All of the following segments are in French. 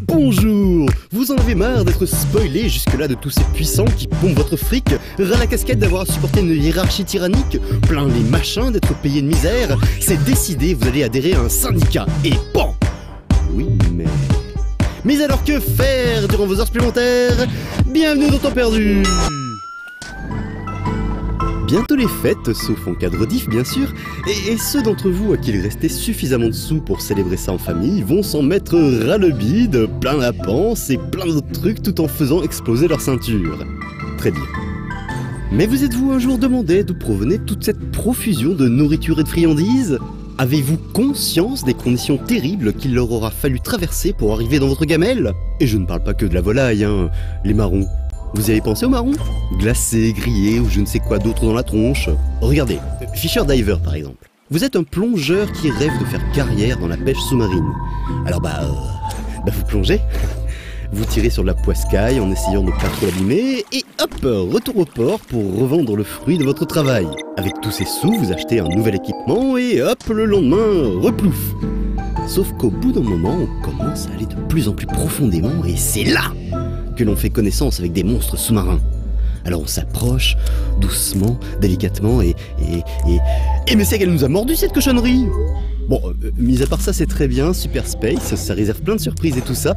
Bonjour! Vous en avez marre d'être spoilé jusque-là de tous ces puissants qui pompent votre fric, ras la casquette d'avoir à supporter une hiérarchie tyrannique, plein les machins d'être payés de misère, c'est décidé, vous allez adhérer à un syndicat, et bon! Oui, mais alors que faire durant vos heures supplémentaires? Bienvenue dans Temps Perdu! Bientôt les fêtes, sauf en cas de rediff bien sûr, et ceux d'entre vous à qui il restait suffisamment de sous pour célébrer ça en famille vont s'en mettre ras le bide, plein la panse et plein d'autres trucs tout en faisant exploser leur ceinture. Très bien. Mais vous êtes-vous un jour demandé d'où provenait toute cette profusion de nourriture et de friandises? Avez-vous conscience des conditions terribles qu'il leur aura fallu traverser pour arriver dans votre gamelle? Et je ne parle pas que de la volaille, hein, les marrons. Vous y avez pensé aux marrons? Glacés, grillés ou je ne sais quoi d'autre dans la tronche. Regardez, Fisher Diver par exemple. Vous êtes un plongeur qui rêve de faire carrière dans la pêche sous-marine. Alors vous plongez, vous tirez sur de la poiscaille en essayant de ne pas trop l'abîmer, et hop, retour au port pour revendre le fruit de votre travail. Avec tous ces sous, vous achetez un nouvel équipement et hop, le lendemain, replouf. Sauf qu'au bout d'un moment, on commence à aller de plus en plus profondément et c'est là que l'on fait connaissance avec des monstres sous-marins. Alors on s'approche, doucement, délicatement, et mais c'est qu'elle nous a mordu cette cochonnerie! Bon, mis à part ça c'est très bien, Super Space, ça réserve plein de surprises et tout ça,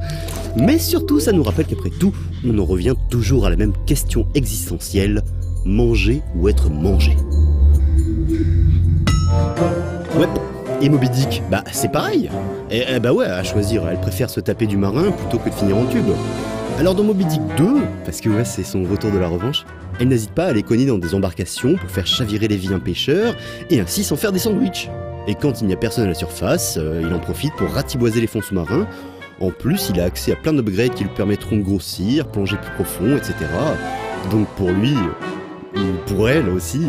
mais surtout ça nous rappelle qu'après tout, on en revient toujours à la même question existentielle, manger ou être mangé. Ouais, et Moby Dick, bah c'est pareil! Bah ouais, à choisir, elle préfère se taper du marin plutôt que de finir en tube. Alors dans Moby Dick 2, parce que ouais, c'est son retour de la revanche, elle n'hésite pas à aller cogner dans des embarcations pour faire chavirer les vilains pêcheurs et ainsi s'en faire des sandwichs. Et quand il n'y a personne à la surface, il en profite pour ratiboiser les fonds sous-marins. En plus, il a accès à plein d'upgrades qui lui permettront de grossir, plonger plus profond, etc. Donc pour lui, ou pour elle aussi,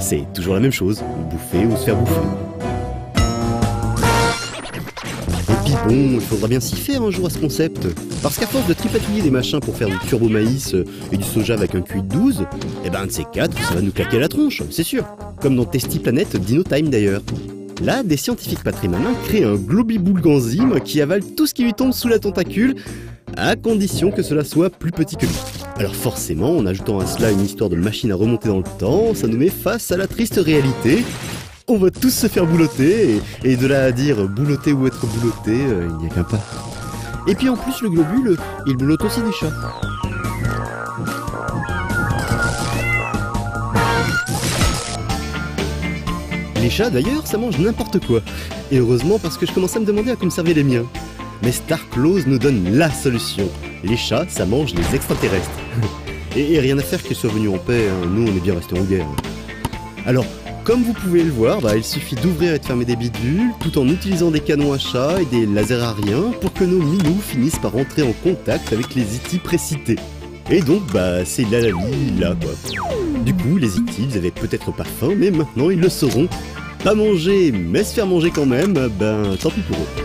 c'est toujours la même chose, bouffer ou se faire bouffer. Et puis bon, il faudra bien s'y faire un jour à ce concept. Parce qu'à force de tripatouiller des machins pour faire du turbo maïs et du soja avec un QI de 12, eh ben un de ces quatre, ça va nous claquer la tronche, c'est sûr. Comme dans Testy Planet Dino Time d'ailleurs. Là, des scientifiques pas très malins créent un globiboule enzyme qui avale tout ce qui lui tombe sous la tentacule, à condition que cela soit plus petit que lui. Alors forcément, en ajoutant à cela une histoire de machine à remonter dans le temps, ça nous met face à la triste réalité. On va tous se faire boulotter, et de là à dire boulotter ou être boulotté, il n'y a qu'un pas. Et puis en plus, le globule, il boulotte aussi des chats. Les chats d'ailleurs, ça mange n'importe quoi. Et heureusement parce que je commence à me demander à quoi me servaient les miens. Mais Starclose nous donne la solution. Les chats, ça mange les extraterrestres. et rien à faire qu'ils soient venus en paix, hein. Nous on est bien restés en guerre. Alors, comme vous pouvez le voir, il suffit d'ouvrir et de fermer des bidules, tout en utilisant des canons à chat et des lasers ariens pour que nos minous finissent par entrer en contact avec les E.T. précités. Et donc, c'est la vie, là, quoi. Du coup, les E.T., ils avaient peut-être pas faim, mais maintenant ils le sauront. Pas manger, mais se faire manger quand même, tant pis pour eux.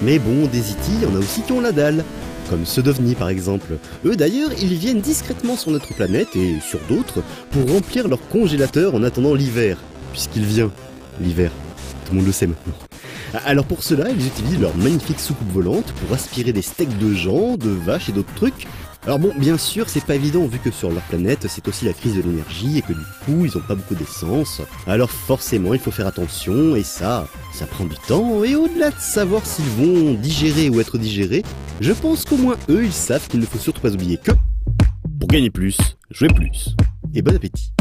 Mais bon, des E.T., il y en a aussi qui ont la dalle. Comme ceux d'OVNI par exemple. Eux d'ailleurs, ils viennent discrètement sur notre planète et sur d'autres pour remplir leur congélateur en attendant l'hiver. Puisqu'il vient, l'hiver. Tout le monde le sait maintenant. Alors pour cela, ils utilisent leur magnifique soucoupe volante pour aspirer des steaks de gens, de vaches et d'autres trucs. Alors bon, bien sûr, c'est pas évident vu que sur leur planète, c'est aussi la crise de l'énergie et que du coup, ils ont pas beaucoup d'essence. Alors forcément, il faut faire attention et ça prend du temps. Et au-delà de savoir s'ils vont digérer ou être digérés, je pense qu'au moins eux, ils savent qu'il ne faut surtout pas oublier que pour gagner plus, jouer plus. Et bon appétit.